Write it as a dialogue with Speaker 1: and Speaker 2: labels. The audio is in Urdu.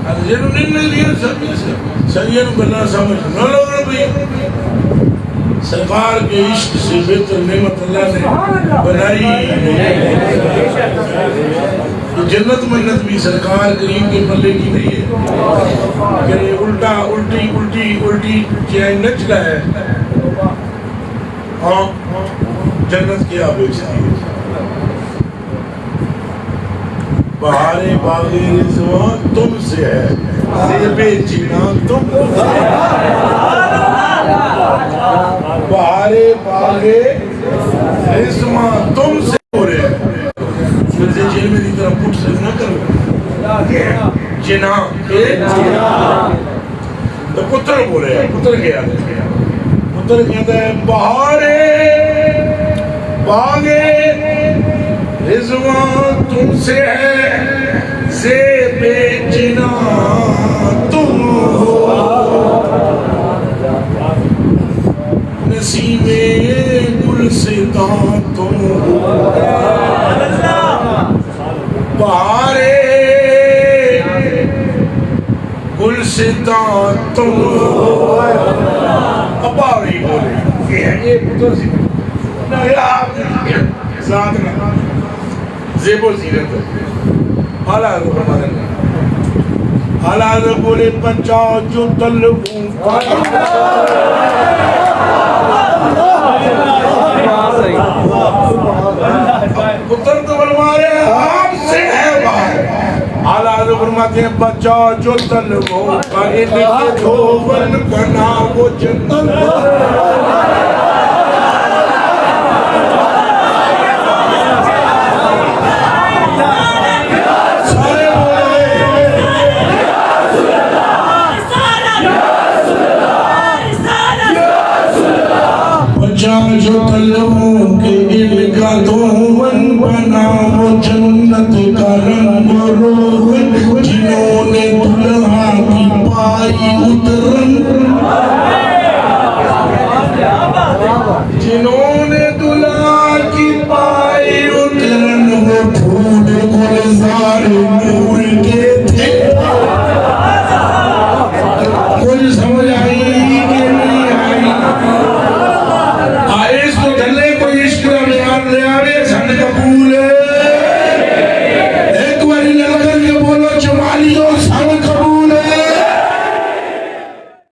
Speaker 1: جنہوں نے لیا سریعہ نو بنا سمجھ نہ لوگ رہا سرکار کے عشق سے بہتر نعمت اللہ نے بنائی جنت منت بھی سرکار کریم کے پلے کی نہیں ہے کہ الٹا الٹی چیئے نچ رہا ہے ہاں جنت کیا بیچتی ہے بہار باغ رضوان تم سے ہے زیب جنان تم بہار باغ رضوان تم سے ہو رہے ہیں پھر سے جیل میں دی طرح پوٹ سے نہ کرو جنان تو پتر بول رہے ہیں پتر کیا پتر کہتا ہے بہار باغ رضوان تم سے ہے زیب جنان تم ہو نسیم گلستان تم ہو بہار گلستان تم ہو اب آوری بولے یہ پتر سی ذات نہ زیب و زینت اعلیٰ حضرت فرماتے ہیں اعلیٰ حضرت بولے بچہ جو طلبوں پتر تو فرما رہے ہیں آپ سے ہے باہر اعلیٰ حضرت فرماتے ہیں بچہ جو طلبوں کا ان کے دھوون بنا وہ جنت